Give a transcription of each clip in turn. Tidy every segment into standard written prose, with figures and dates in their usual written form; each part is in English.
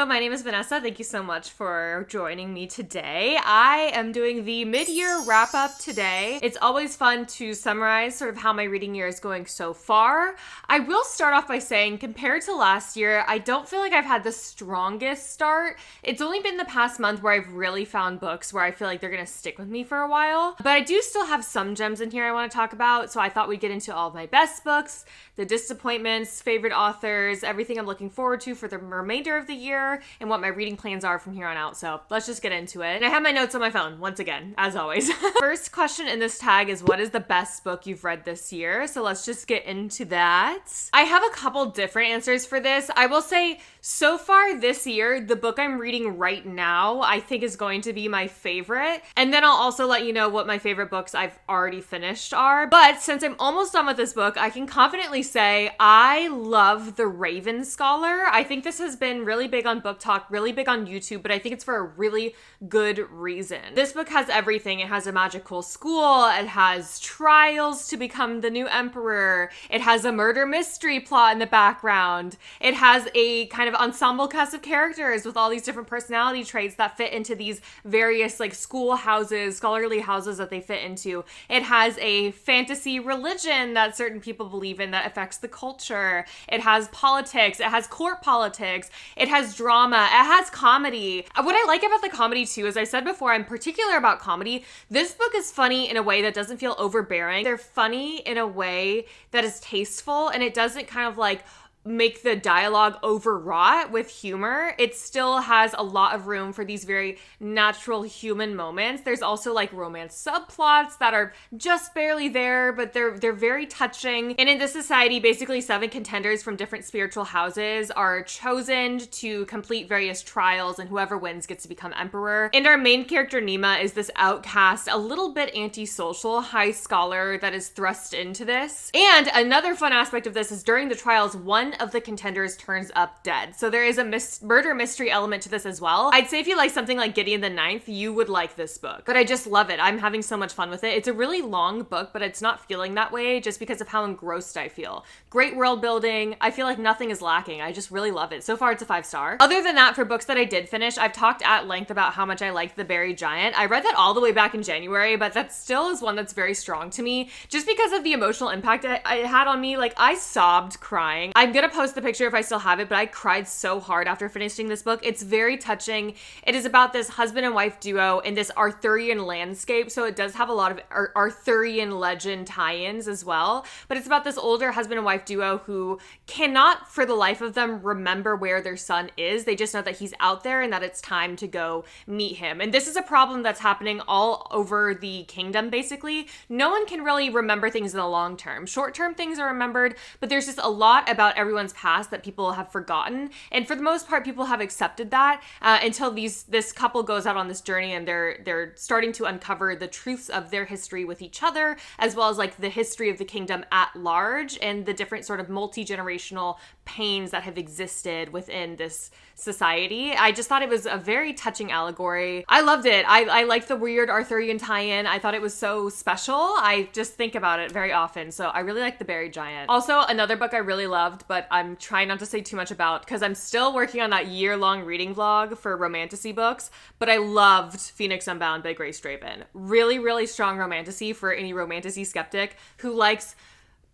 Hello, my name is Vanessa. Thank you so much for joining me today. I am doing the mid-year wrap-up today. It's always fun to summarize sort of how my reading year is going so far. I will start off by saying, compared to last year, I don't feel like I've had the strongest start. It's only been the past month where I've really found books where I feel like they're gonna stick with me for a while. But I do still have some gems in here I want to talk about, so I thought we'd get into all of my best books, the disappointments, favorite authors, everything I'm looking forward to for the remainder of the year, and what my reading plans are from here on out. So let's just get into it. And I have my notes on my phone, once again, as always. First question in this tag is, what is the best book you've read this year? So let's just get into that. I have a couple different answers for this. I will say, so far this year, the book I'm reading right now, I think is going to be my favorite. And then I'll also let you know what my favorite books I've already finished are. But since I'm almost done with this book, I can confidently say I love The Raven Scholar. I think this has been really big on Book Talk, really big on YouTube, but I think it's for a really good reason. This book has everything. It has a magical school. It has trials to become the new emperor. It has a murder mystery plot in the background. It has a kind of ensemble cast of characters with all these different personality traits that fit into these various like school houses, scholarly houses that they fit into. It has a fantasy religion that certain people believe in that affects the culture. It has politics. It has court politics. It has drama. It has comedy. What I like about the comedy too, as I said before, I'm particular about comedy. This book is funny in a way that doesn't feel overbearing. They're funny in a way that is tasteful, and it doesn't kind of like make the dialogue overwrought with humor. It still has a lot of room for these very natural human moments. There's also like romance subplots that are just barely there, but they're very touching. And in this society, basically 7 contenders from different spiritual houses are chosen to complete various trials, and whoever wins gets to become emperor. And our main character, Nima, is this outcast, a little bit antisocial high scholar that is thrust into this. And another fun aspect of this is during the trials, one of the contenders turns up dead. So there is a murder mystery element to this as well. I'd say if you like something like Gideon the Ninth, you would like this book. But I just love it. I'm having so much fun with it. It's a really long book, but it's not feeling that way just because of how engrossed I feel. Great world building. I feel like nothing is lacking. I just really love it. So far, it's a 5-star. Other than that, for books that I did finish, I've talked at length about how much I liked The Buried Giant. I read that all the way back in January, but that still is one that's very strong to me just because of the emotional impact it had on me. Like, I sobbed crying. I'm gonna post the picture if I still have it, but I cried so hard after finishing this book. It's very touching. It is about this husband and wife duo in this Arthurian landscape, so it does have a lot of Arthurian legend tie-ins as well, but it's about this older husband and wife duo who cannot for the life of them remember where their son is. They just know that he's out there and that it's time to go meet him. And this is a problem that's happening all over the kingdom, basically. No one can really remember things in the long term. Short-term things are remembered, but there's just a lot about everyone's past that people have forgotten, and for the most part people have accepted that until this couple goes out on this journey and they're starting to uncover the truths of their history with each other, as well as like the history of the kingdom at large and the different sort of multi-generational pains that have existed within this society. I just thought it was a very touching allegory. I loved it. I liked the weird Arthurian tie-in. I thought it was so special. I just think about it very often. So I really like The Buried Giant. Also, another book I really loved, but I'm trying not to say too much about because I'm still working on that year-long reading vlog for romantasy books, but I loved Phoenix Unbound by Grace Draven. Really, really strong romantasy for any romantasy skeptic who likes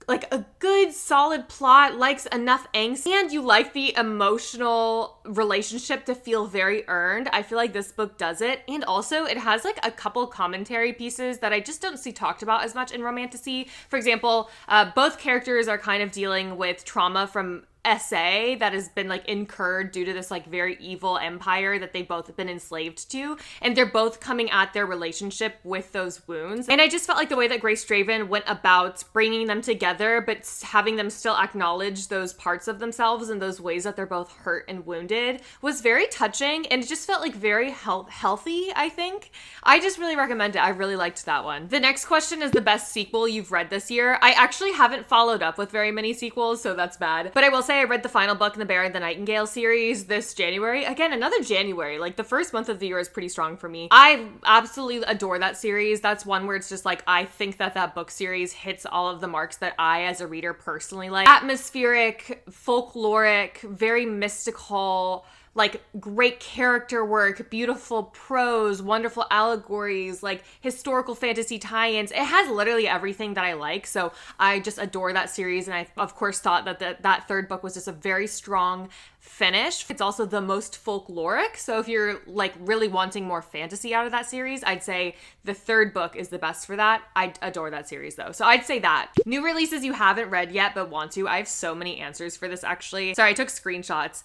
like a good solid plot, likes enough angst, and you like the emotional relationship to feel very earned. I feel like this book does it. And also it has like a couple commentary pieces that I just don't see talked about as much in romantasy. For example, both characters are kind of dealing with trauma from SA that has been like incurred due to this like very evil empire that they both have been enslaved to, and they're both coming at their relationship with those wounds. And I just felt like the way that Grace Draven went about bringing them together but having them still acknowledge those parts of themselves and those ways that they're both hurt and wounded was very touching, and it just felt like very healthy. I think I just really recommend it. I really liked that one. The next question is the best sequel you've read this year. I actually haven't followed up with very many sequels, so that's bad, but I will say I read the final book in the Bear and the Nightingale series this January. Again, another January. Like, the first month of the year is pretty strong for me. I absolutely adore that series. That's one where it's just like, I think that book series hits all of the marks that I, as a reader, personally like. Atmospheric, folkloric, very mystical, like great character work, beautiful prose, wonderful allegories, like historical fantasy tie-ins. It has literally everything that I like. So I just adore that series. And I, of course, thought that that third book was just a very strong finish. It's also the most folkloric. So if you're like really wanting more fantasy out of that series, I'd say the third book is the best for that. I adore that series though. So I'd say that. New releases you haven't read yet but want to. I have so many answers for this actually. Sorry, I took screenshots.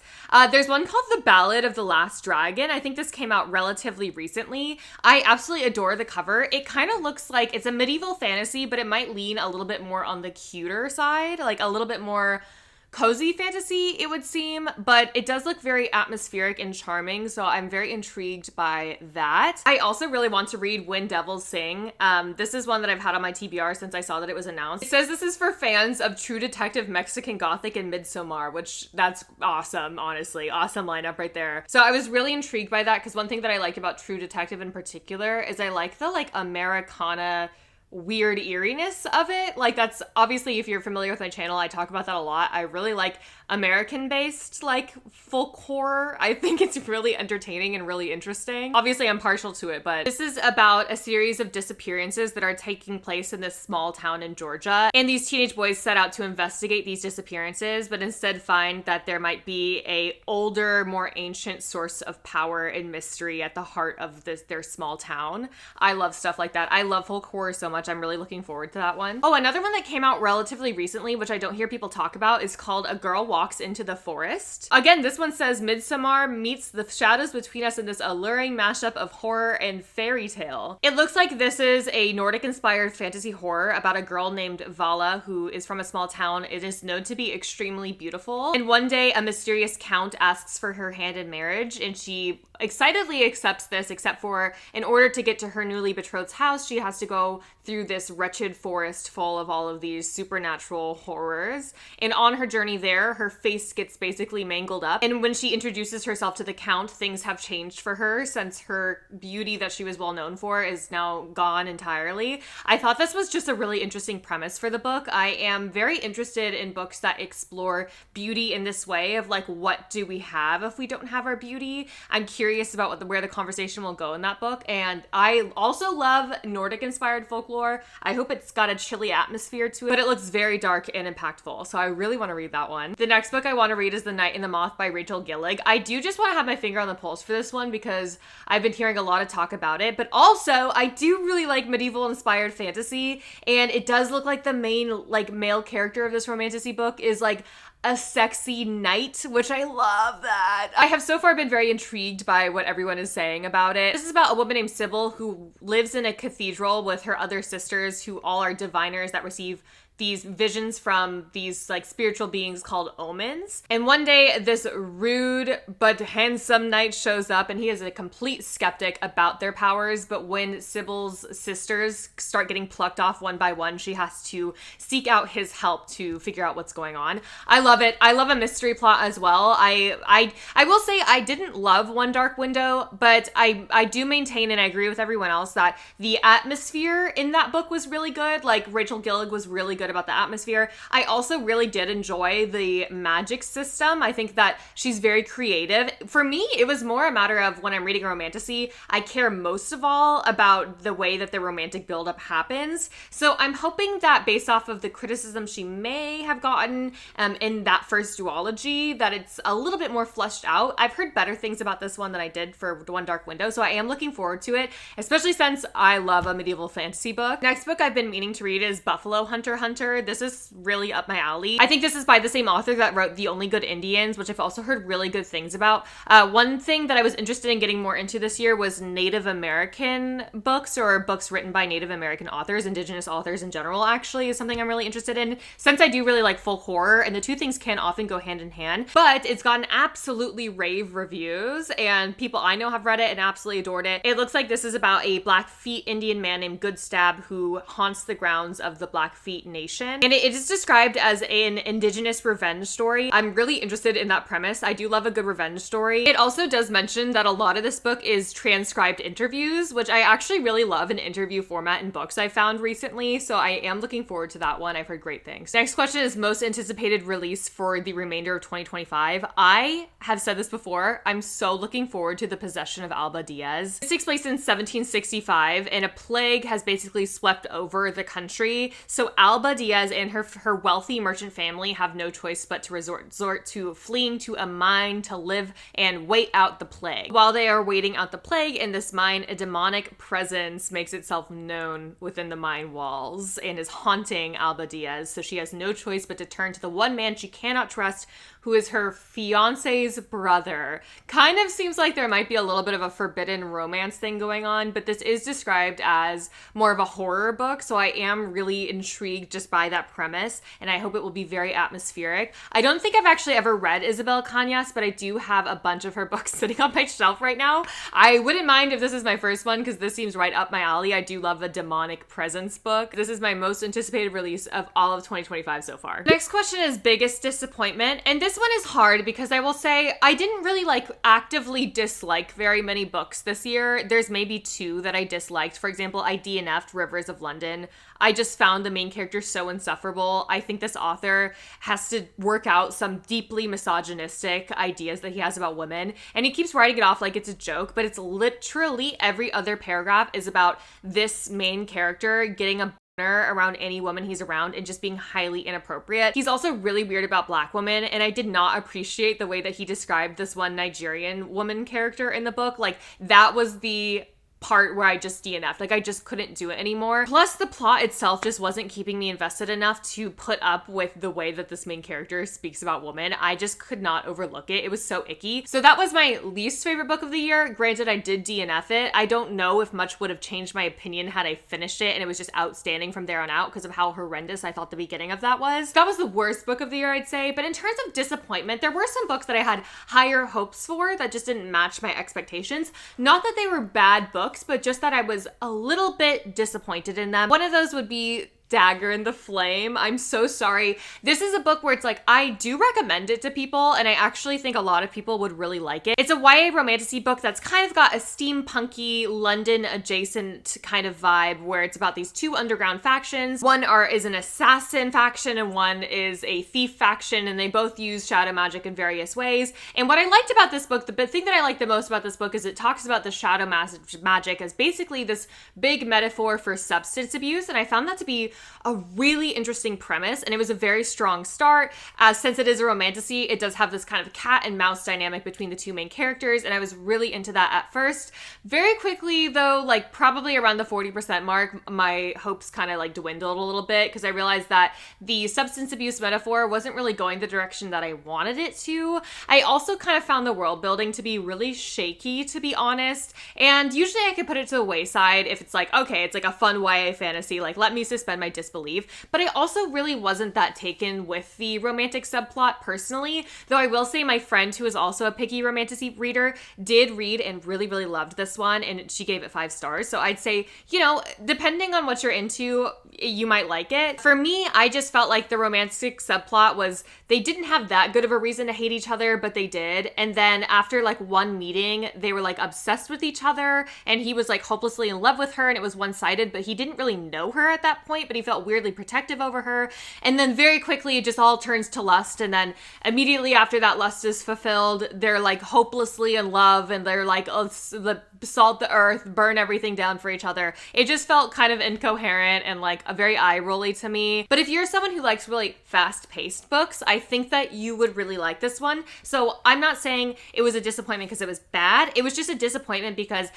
There's one called The Ballad of the Last Dragon. I think this came out relatively recently. I absolutely adore the cover. It kind of looks like it's a medieval fantasy, but it might lean a little bit more on the cuter side, like a little bit more cozy fantasy, it would seem, but it does look very atmospheric and charming, so I'm very intrigued by that. I also really want to read When Devils Sing. This is one that I've had on my TBR since I saw that it was announced. It says this is for fans of True Detective, Mexican Gothic, and Midsommar, which that's awesome, honestly. Awesome lineup right there. So I was really intrigued by that because one thing that I like about True Detective in particular is I like the like Americana weird eeriness of it. Like that's obviously, if you're familiar with my channel, I talk about that a lot. I really like American-based like folk horror. I think it's really entertaining and really interesting. Obviously, I'm partial to it, but this is about a series of disappearances that are taking place in this small town in Georgia. And these teenage boys set out to investigate these disappearances, but instead find that there might be a older, more ancient source of power and mystery at the heart of their small town. I love stuff like that. I love folk horror so much. I'm really looking forward to that one. Oh, another one that came out relatively recently, which I don't hear people talk about, is called A Girl Walks into the Forest. Again, this one says Midsommar meets the shadows between us in this alluring mashup of horror and fairy tale. It looks like this is a Nordic-inspired fantasy horror about a girl named Vala who is from a small town. It is known to be extremely beautiful. And one day, a mysterious count asks for her hand in marriage, and she excitedly accepts this, except for in order to get to her newly betrothed's house, she has to go through this wretched forest full of all of these supernatural horrors. And on her journey there, her face gets basically mangled up. And when she introduces herself to the Count, things have changed for her since her beauty that she was well known for is now gone entirely. I thought this was just a really interesting premise for the book. I am very interested in books that explore beauty in this way of like, what do we have if we don't have our beauty? I'm curious about where the conversation will go in that book. And I also love Nordic-inspired folklore. I hope it's got a chilly atmosphere to it, but it looks very dark and impactful. So I really want to read that one. The next book I want to read is The Night and the Moth by Rachel Gillig. I do just want to have my finger on the pulse for this one because I've been hearing a lot of talk about it, but also I do really like medieval inspired fantasy, and it does look like the main like male character of this romantasy book is like a sexy knight, which I love that. I have so far been very intrigued by what everyone is saying about it. This is about a woman named Sybil who lives in a cathedral with her other sisters who all are diviners that receive these visions from these like spiritual beings called omens. And one day this rude but handsome knight shows up and he is a complete skeptic about their powers. But when Sybil's sisters start getting plucked off one by one, she has to seek out his help to figure out what's going on. I love it. I love a mystery plot as well. I will say I didn't love One Dark Window, but I do maintain, and I agree with everyone else, that the atmosphere in that book was really good. Like Rachel Gillig was really good about the atmosphere. I also really did enjoy the magic system. I think that she's very creative. For me, it was more a matter of when I'm reading a romantasy, I care most of all about the way that the romantic buildup happens. So I'm hoping that based off of the criticism she may have gotten in that first duology, that it's a little bit more fleshed out. I've heard better things about this one than I did for One Dark Window, so I am looking forward to it, especially since I love a medieval fantasy book. Next book I've been meaning to read is Buffalo Hunter Hunter. This is really up my alley. I think this is by the same author that wrote The Only Good Indians, which I've also heard really good things about. One thing that I was interested in getting more into this year was Native American books, or books written by Native American authors. Indigenous authors in general actually is something I'm really interested in, since I do really like folk horror, and the two things can often go hand in hand. But it's gotten absolutely rave reviews, and people I know have read it and absolutely adored it. It looks like this is about a Blackfeet Indian man named Goodstab who haunts the grounds of the Blackfeet Nation reservation. And it is described as an indigenous revenge story. I'm really interested in that premise. I do love a good revenge story. It also does mention that a lot of this book is transcribed interviews, which I actually really love an interview format in books I found recently. So I am looking forward to that one. I've heard great things. Next question is most anticipated release for the remainder of 2025. I have said this before. I'm so looking forward to The Possession of Alba Diaz. It takes place in 1765 and a plague has basically swept over the country. So Alba Diaz and her wealthy merchant family have no choice but to resort to fleeing to a mine to live and wait out the plague. While they are waiting out the plague in this mine, a demonic presence makes itself known within the mine walls and is haunting Alba Diaz. So she has no choice but to turn to the one man she cannot trust, who is her fiance's brother. Kind of seems like there might be a little bit of a forbidden romance thing going on, but this is described as more of a horror book, so I am really intrigued just by that premise, and I hope it will be very atmospheric. I don't think I've actually ever read Isabel Cañas, but I do have a bunch of her books sitting on my shelf right now. I wouldn't mind if this is my first one, because this seems right up my alley. I do love a demonic presence book. This is my most anticipated release of all of 2025 so far. Next question is biggest disappointment, and this one is hard because I will say I didn't really actively dislike very many books this year. There's maybe two that I disliked. For example, I DNF'd Rivers of London. I just found the main character so insufferable. I think this author has to work out some deeply misogynistic ideas that he has about women, and he keeps writing it off like it's a joke, but it's literally every other paragraph is about this main character getting a around any woman he's around and just being highly inappropriate. He's also really weird about Black women, and I did not appreciate the way that he described this one Nigerian woman character in the book. That was the part where I just DNF'd. I just couldn't do it anymore. Plus, the plot itself just wasn't keeping me invested enough to put up with the way that this main character speaks about women. I just could not overlook it. It was so icky. So that was my least favorite book of the year. Granted, I did DNF it. I don't know if much would have changed my opinion had I finished it and it was just outstanding from there on out because of how horrendous I thought the beginning of that was. That was the worst book of the year, I'd say. But in terms of disappointment, there were some books that I had higher hopes for that just didn't match my expectations. Not that they were bad books, but just that I was a little bit disappointed in them. One of those would be Dagger in the Flame. I'm so sorry. This is a book where it's I do recommend it to people, and I actually think a lot of people would really like it. It's a YA romantasy book that's kind of got a steampunky, London adjacent kind of vibe where it's about these two underground factions. One is an assassin faction and one is a thief faction, and they both use shadow magic in various ways. And what I liked about this book, the thing that I liked the most about this book is it talks about the shadow magic as basically this big metaphor for substance abuse, and I found that to be a really interesting premise, and it was a very strong start. Since it is a romantasy, it does have this kind of cat and mouse dynamic between the two main characters, and I was really into that at first. Very quickly, though, probably around the 40% mark, my hopes kind of dwindled a little bit because I realized that the substance abuse metaphor wasn't really going the direction that I wanted it to. I also kind of found the world building to be really shaky, to be honest, and usually I could put it to the wayside if it's okay, it's a fun YA fantasy, let me suspend my disbelief, but I also really wasn't that taken with the romantic subplot personally, though I will say my friend, who is also a picky romantasy reader, did read and really, really loved this one, and she gave it 5 stars, so I'd say, depending on what you're into, you might like it. For me, I just felt like the romantic subplot was, they didn't have that good of a reason to hate each other, but they did, and then after one meeting, they were obsessed with each other, and he was hopelessly in love with her, and it was one-sided, but he didn't really know her at that point, but he felt weirdly protective over her, and then very quickly it just all turns to lust, and then immediately after that lust is fulfilled, they're hopelessly in love, and they're salt the earth, burn everything down for each other. It just felt kind of incoherent and a very eye-rolly to me. But if you're someone who likes really fast-paced books, I think that you would really like this one. So I'm not saying it was a disappointment because it was bad. It was just a disappointment because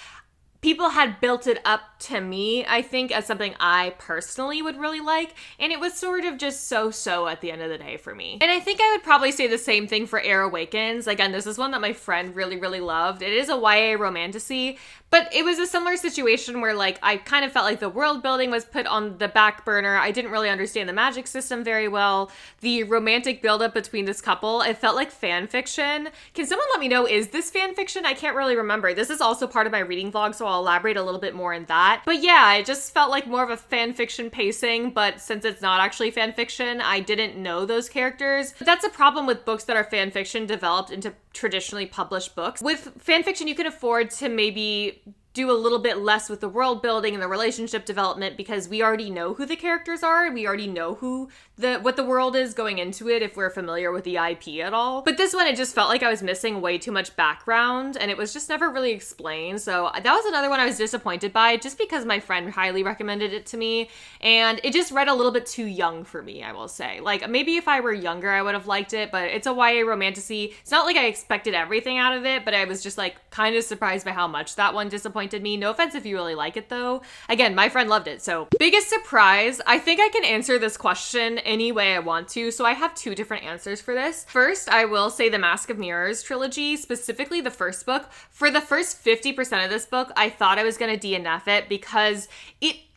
people had built it up to me, I think, as something I personally would really like, and it was sort of just so-so at the end of the day for me. And I think I would probably say the same thing for Air Awakens. Again, this is one that my friend really, really loved. It is a YA romantasy, but it was a similar situation where I kind of felt like the world building was put on the back burner. I didn't really understand the magic system very well. The romantic buildup between this couple, it felt like fan fiction. Can someone let me know, is this fan fiction? I can't really remember. This is also part of my reading vlog, so I'll elaborate a little bit more in that. But yeah, it just felt like more of a fan fiction pacing, but since it's not actually fan fiction, I didn't know those characters. But that's a problem with books that are fan fiction developed into traditionally published books. With fan fiction, you can afford to maybe do a little bit less with the world building and the relationship development because we already know who the characters are. We already know what the world is going into it if we're familiar with the IP at all. But this one, it just felt like I was missing way too much background and it was just never really explained. So that was another one I was disappointed by just because my friend highly recommended it to me and it just read a little bit too young for me, I will say. Like maybe if I were younger, I would have liked it, but it's a YA romantasy. It's not like I expected everything out of it, but I was just like kind of surprised by how much that one disappointed me. No offense if you really like it though. Again, my friend loved it. So biggest surprise, I think I can answer this question any way I want to. So I have two different answers for this. First, I will say the Mask of Mirrors trilogy, specifically the first book. For the first 50% of this book, I thought I was going to DNF it because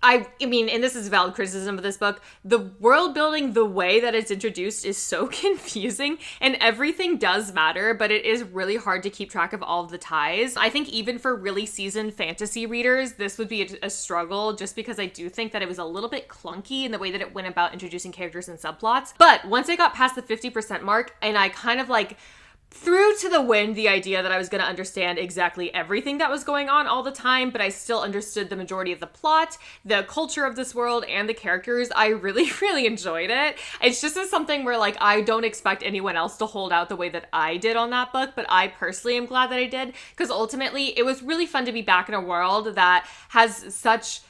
I mean, and this is valid criticism of this book, the world building, the way that it's introduced is so confusing and everything does matter, but it is really hard to keep track of all of the ties. I think even for really seasoned fantasy readers, this would be a struggle just because I do think that it was a little bit clunky in the way that it went about introducing characters and subplots. But once I got past the 50% mark and I kind of like threw to the wind the idea that I was going to understand exactly everything that was going on all the time, but I still understood the majority of the plot, the culture of this world, and the characters. I really, really enjoyed it. It's just something where like I don't expect anyone else to hold out the way that I did on that book, but I personally am glad that I did because ultimately it was really fun to be back in a world that has such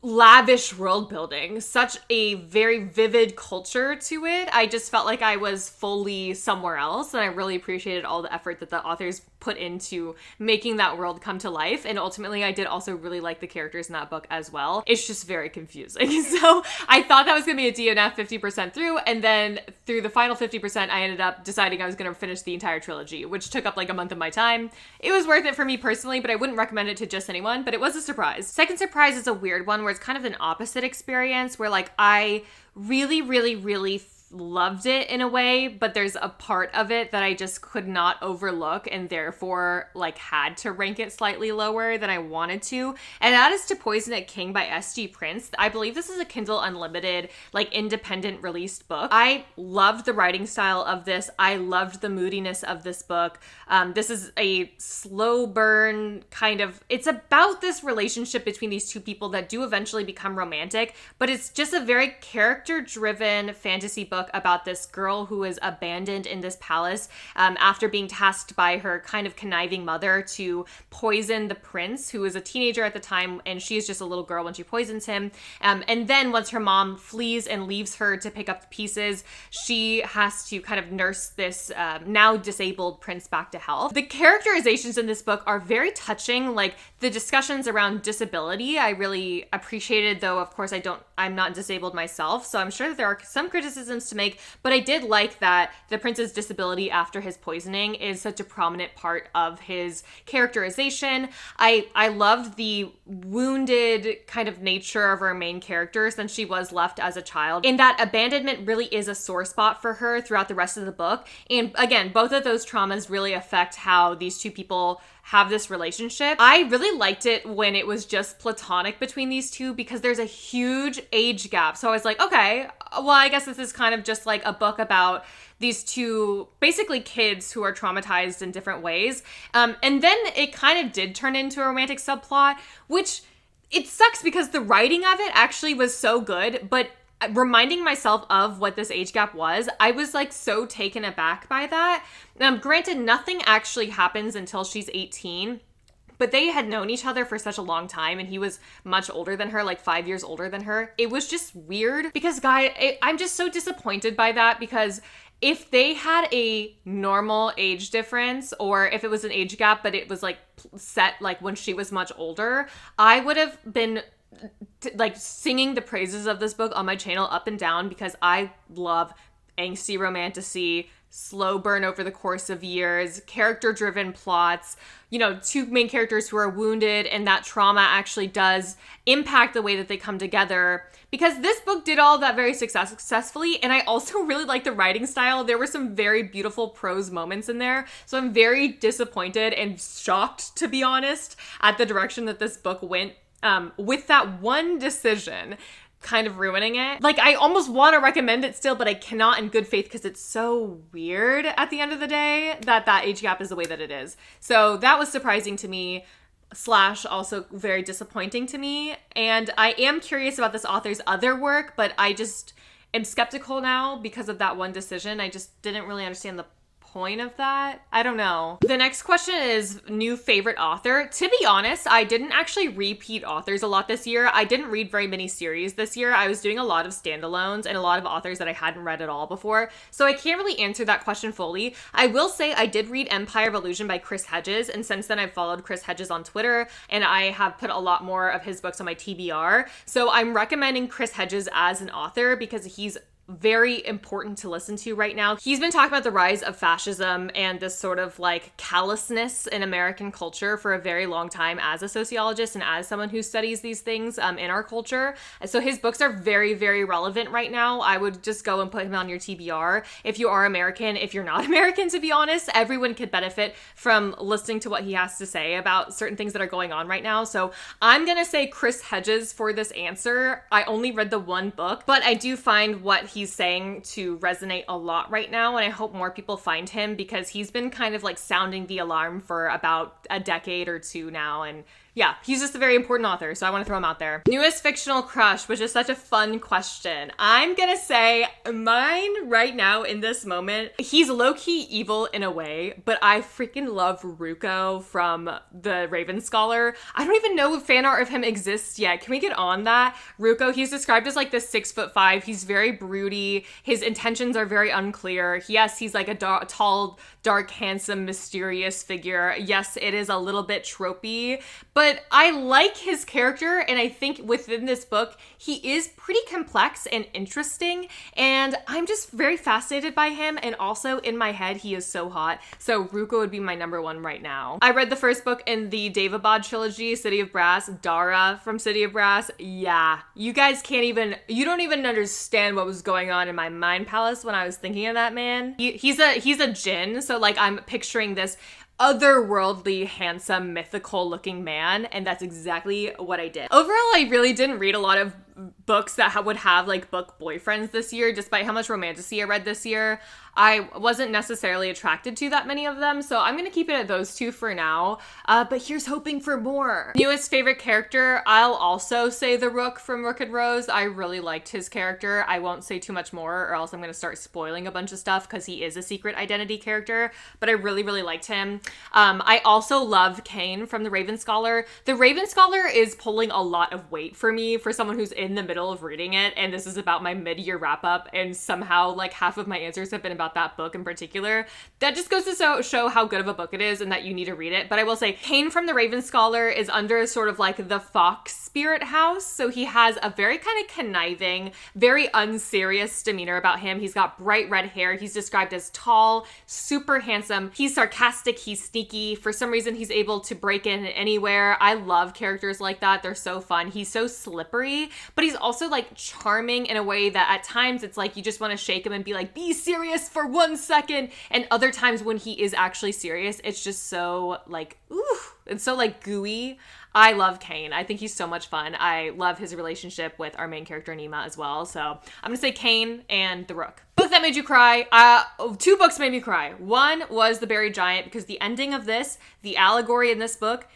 lavish world building, such a very vivid culture to it. I just felt like I was fully somewhere else and I really appreciated all the effort that the authors put into making that world come to life. And ultimately I did also really like the characters in that book as well. It's just very confusing. So I thought that was going to be a DNF 50% through, and then through the final 50% I ended up deciding I was going to finish the entire trilogy, which took up like a month of my time. It was worth it for me personally, but I wouldn't recommend it to just anyone, but it was a surprise. Second surprise is a weird one where it's kind of an opposite experience where like I really, really, really loved it in a way, but there's a part of it that I just could not overlook and therefore like had to rank it slightly lower than I wanted to. And that is To Poison a King by S.G. Prince. I believe this is a Kindle Unlimited, like independent released book. I loved the writing style of this. I loved the moodiness of this book. This is a slow burn kind of, it's about this relationship between these two people that do eventually become romantic, but it's just a very character driven fantasy book about this girl who is abandoned in this palace after being tasked by her kind of conniving mother to poison the prince, who is a teenager at the time, and she is just a little girl when she poisons him. And then once her mom flees and leaves her to pick up the pieces, she has to kind of nurse this now disabled prince back to health. The characterizations in this book are very touching, like the discussions around disability I really appreciated, though of course I'm not disabled myself, so I'm sure that there are some criticisms to make, but I did like that the prince's disability after his poisoning is such a prominent part of his characterization. I loved the wounded kind of nature of our main character since she was left as a child, and that abandonment really is a sore spot for her throughout the rest of the book. And again, both of those traumas really affect how these two people have this relationship. I really liked it when it was just platonic between these two because there's a huge age gap. So I was like, okay, well, I guess this is kind of just like a book about these two basically kids who are traumatized in different ways. And then it kind of did turn into a romantic subplot, which it sucks because the writing of it actually was so good, but reminding myself of what this age gap was, I was like so taken aback by that. Granted, nothing actually happens until she's 18, but they had known each other for such a long time and he was much older than her, like 5 years older than her. It was just weird because I'm just so disappointed by that because if they had a normal age difference or if it was an age gap, but it was like set like when she was much older, I would have been like singing the praises of this book on my channel up and down because I love angsty romantasy, slow burn over the course of years, character-driven plots, you know, two main characters who are wounded, and that trauma actually does impact the way that they come together. Because this book did all of that very successfully, and I also really like the writing style. There were some very beautiful prose moments in there, so I'm very disappointed and shocked, to be honest, at the direction that this book went with that one decision kind of ruining it. Like, I almost want to recommend it still, but I cannot in good faith because it's so weird at the end of the day that age gap is the way that it is. So that was surprising to me, / also very disappointing to me. And I am curious about this author's other work, but I just am skeptical now because of that one decision. I just didn't really understand the point of that. I don't know. The next question is new favorite author. To be honest, I didn't actually repeat authors a lot this year. I didn't read very many series this year. I was doing a lot of standalones and a lot of authors that I hadn't read at all before. So I can't really answer that question fully. I will say I did read Empire of Illusion by Chris Hedges, and since then I've followed Chris Hedges on Twitter, and I have put a lot more of his books on my TBR. So I'm recommending Chris Hedges as an author because he's very important to listen to right now. He's been talking about the rise of fascism and this sort of like callousness in American culture for a very long time as a sociologist and as someone who studies these things in our culture. And so his books are very, very relevant right now. I would just go and put him on your TBR. If you are American, if you're not American, to be honest, everyone could benefit from listening to what he has to say about certain things that are going on right now. So I'm gonna say Chris Hedges for this answer. I only read the one book, but I do find what he's saying to resonate a lot right now, and I hope more people find him because he's been kind of like sounding the alarm for about a decade or two now, and yeah, he's just a very important author, so I want to throw him out there. Newest fictional crush, which is such a fun question. I'm gonna say mine right now in this moment, he's low-key evil in a way, but I freaking love Ruko from the Raven Scholar. I don't even know if fan art of him exists yet. Can we get on that? Ruko, he's described as like this 6'5". He's very broody. His intentions are very unclear. Yes, he's like a tall, dark, handsome, mysterious figure. Yes, it is a little bit tropey, but I like his character, and I think within this book, he is pretty complex and interesting, and I'm just very fascinated by him, and also in my head, he is so hot. So Ruko would be my number one right now. I read the first book in the Daevabad trilogy, City of Brass, Dara from City of Brass. Yeah, you guys you don't even understand what was going on in my mind palace when I was thinking of that man. He's a djinn, so like I'm picturing this otherworldly, handsome, mythical looking man, and that's exactly what I did. Overall, I really didn't read a lot of books that would have like book boyfriends this year, despite how much romantasy I read this year. I wasn't necessarily attracted to that many of them, so I'm gonna keep it at those two for now, but here's hoping for more. Newest favorite character, I'll also say the Rook from Rook and Rose. I really liked his character. I won't say too much more or else I'm gonna start spoiling a bunch of stuff because he is a secret identity character, but I really, really liked him. I also love Kane from the Raven Scholar. The Raven Scholar is pulling a lot of weight for me for someone who's in the middle of reading it, and this is about my mid-year wrap-up, and somehow like half of my answers have been about that book in particular. That just goes to show how good of a book it is and that you need to read it. But I will say Kane from the Raven Scholar is under sort of like the Fox spirit house, so he has a very kind of conniving, very unserious demeanor about him. He's got bright red hair. He's described as tall, super handsome. He's sarcastic, he's sneaky. For some reason, he's able to break in anywhere. I love characters like that. They're so fun. He's so slippery, but he's also like charming in a way that at times it's like you just want to shake him and be like, be serious for 1 second. And other times when he is actually serious, it's just so like, ooh, it's so like gooey. I love Kane. I think he's so much fun. I love his relationship with our main character, Nima, as well. So I'm gonna say Kane and the Rook. Book that made you cry. Two books made me cry. One was The Buried Giant, because the ending of this, the allegory in this book,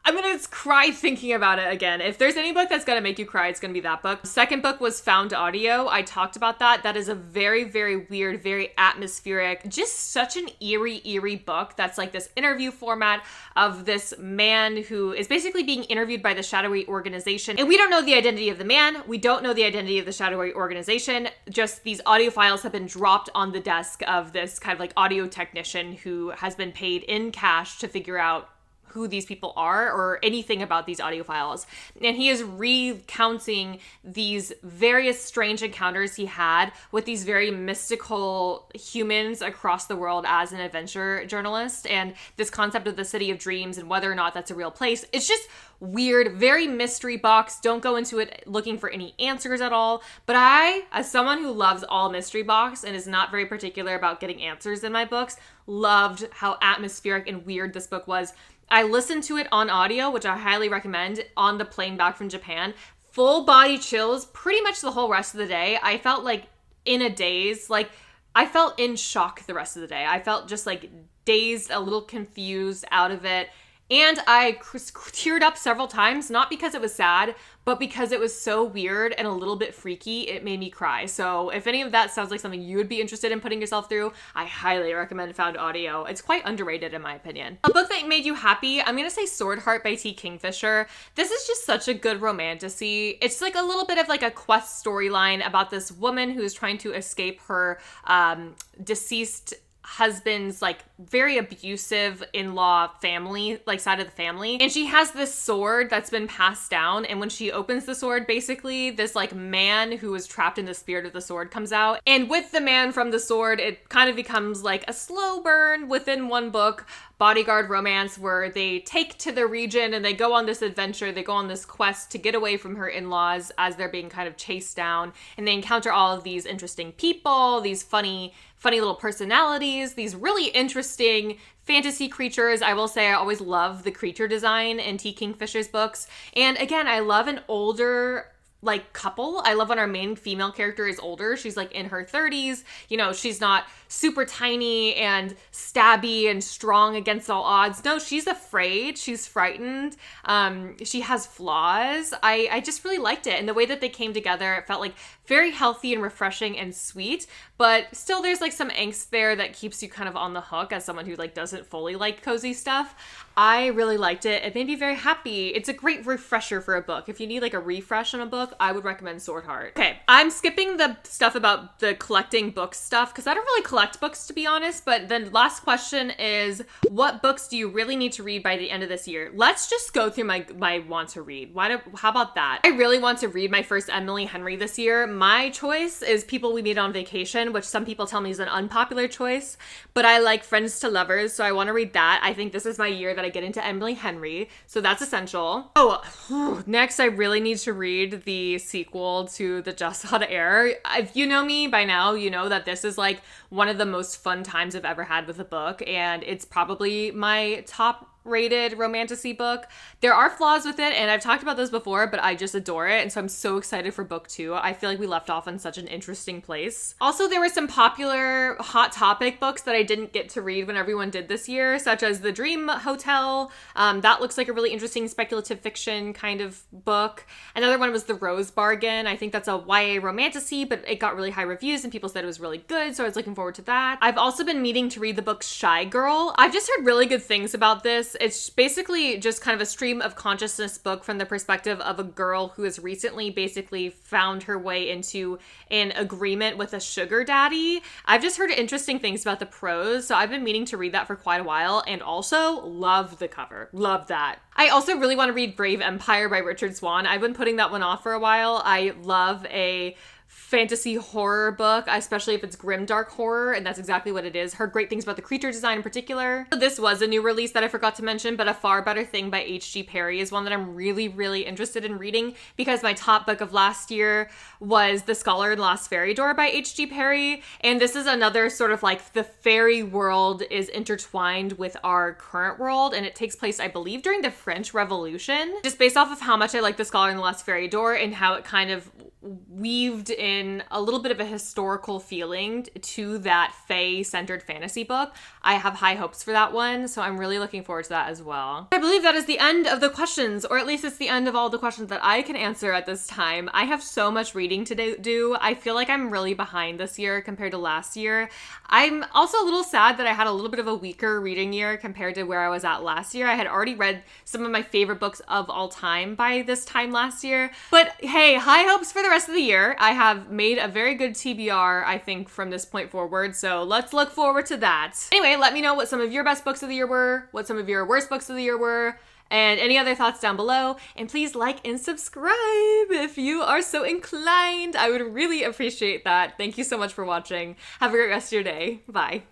I'm gonna cry thinking about it again. If there's any book that's gonna make you cry, it's gonna be that book. The second book was Found Audio. I talked about that. That is a very, very weird, very atmospheric, just such an eerie book that's like this interview format of this man who is basically being interviewed by the shadowy organization. And we don't know the identity of the man. We don't know the identity of the shadowy organization. Just these audio files have been dropped on the desk of this kind of like audio technician who has been paid in cash to figure out who these people are or anything about these audiophiles. And he is recounting these various strange encounters he had with these very mystical humans across the world as an adventure journalist, and this concept of the city of dreams and whether or not that's a real place. It's just weird, very mystery box. Don't go into it looking for any answers at all. But I, as someone who loves all mystery box and is not very particular about getting answers in my books, loved how atmospheric and weird this book was. I listened to it on audio, which I highly recommend, on the plane back from Japan. Full body chills pretty much the whole rest of the day. I felt like in a daze. Like, I felt in shock the rest of the day. I felt just like dazed, a little confused, out of it. And I teared up several times, not because it was sad, but because it was so weird and a little bit freaky, it made me cry. So if any of that sounds like something you would be interested in putting yourself through, I highly recommend Found Audio. It's quite underrated in my opinion. A book that made you happy, I'm gonna say Sword Heart by T. Kingfisher. This is just such a good romantasy. It's like a little bit of like a quest storyline about this woman who is trying to escape her deceased husband's like very abusive in-law family, like side of the family. And she has this sword that's been passed down. And when she opens the sword, basically this like man who is trapped in the spirit of the sword comes out. And with the man from the sword, it kind of becomes like a slow burn within one book bodyguard romance where they take to the region and they go on this adventure. They go on this quest to get away from her in-laws as they're being kind of chased down. And they encounter all of these interesting people, these funny little personalities, these really interesting fantasy creatures. I will say I always love the creature design in T. Kingfisher's books. And again, I love an older like couple. I love when our main female character is older. She's like in her 30s. You know, she's not super tiny and stabby and strong against all odds. No, she's afraid. She's frightened. She has flaws. I just really liked it. And the way that they came together, it felt like very healthy and refreshing and sweet, but still there's like some angst there that keeps you kind of on the hook as someone who like doesn't fully like cozy stuff. I really liked it. It made me very happy. It's a great refresher for a book. If you need like a refresh on a book, I would recommend Sword Heart. Okay, I'm skipping the stuff about the collecting books stuff because I don't really collect books, to be honest, but the last question is, what books do you really need to read by the end of this year? Let's just go through my want to read. How about that? I really want to read my first Emily Henry this year. My choice is People We Meet on Vacation, which some people tell me is an unpopular choice, but I like Friends to Lovers, so I want to read that. I think this is my year that I get into Emily Henry, so that's essential. Oh, next I really need to read the sequel to The Just Hot Air. If you know me by now, you know that this is like one of the most fun times I've ever had with a book, and it's probably my top rated romantasy book. There are flaws with it, and I've talked about those before, but I just adore it, and so I'm so excited for book 2. I feel like we left off in such an interesting place. Also, there were some popular hot topic books that I didn't get to read when everyone did this year, such as The Dream Hotel. That looks like a really interesting speculative fiction kind of book. Another one was The Rose Bargain. I think that's a YA romantasy, but it got really high reviews and people said it was really good, so I was looking forward to that. I've also been meaning to read the book Shy Girl. I've just heard really good things about this. It's basically just kind of a stream of consciousness book from the perspective of a girl who has recently basically found her way into an agreement with a sugar daddy. I've just heard interesting things about the prose, so I've been meaning to read that for quite a while, and also love the cover. Love that. I also really want to read Brave Empire by Richard Swan. I've been putting that one off for a while. I love a fantasy horror book, especially if it's grimdark horror, and that's exactly what it is. Heard great things about the creature design in particular. This was a new release that I forgot to mention, but A Far Better Thing by H.G. Perry is one that I'm really, really interested in reading because my top book of last year was The Scholar in Lost Fairy Door by H.G. Perry, and this is another sort of like the fairy world is intertwined with our current world, and it takes place, I believe, during the French Revolution. Just based off of how much I like The Scholar in the Lost Fairy Door and how it kind of weaved in a little bit of a historical feeling to that fae-centered fantasy book. I have high hopes for that one, so I'm really looking forward to that as well. I believe that is the end of the questions, or at least it's the end of all the questions that I can answer at this time. I have so much reading to do. I feel like I'm really behind this year compared to last year. I'm also a little sad that I had a little bit of a weaker reading year compared to where I was at last year. I had already read some of my favorite books of all time by this time last year, but hey, high hopes for the rest of the year. I have made a very good TBR, I think, from this point forward, so let's look forward to that. Anyway, let me know what some of your best books of the year were, what some of your worst books of the year were, and any other thoughts down below. And please like and subscribe if you are so inclined. I would really appreciate that. Thank you so much for watching. Have a great rest of your day. Bye.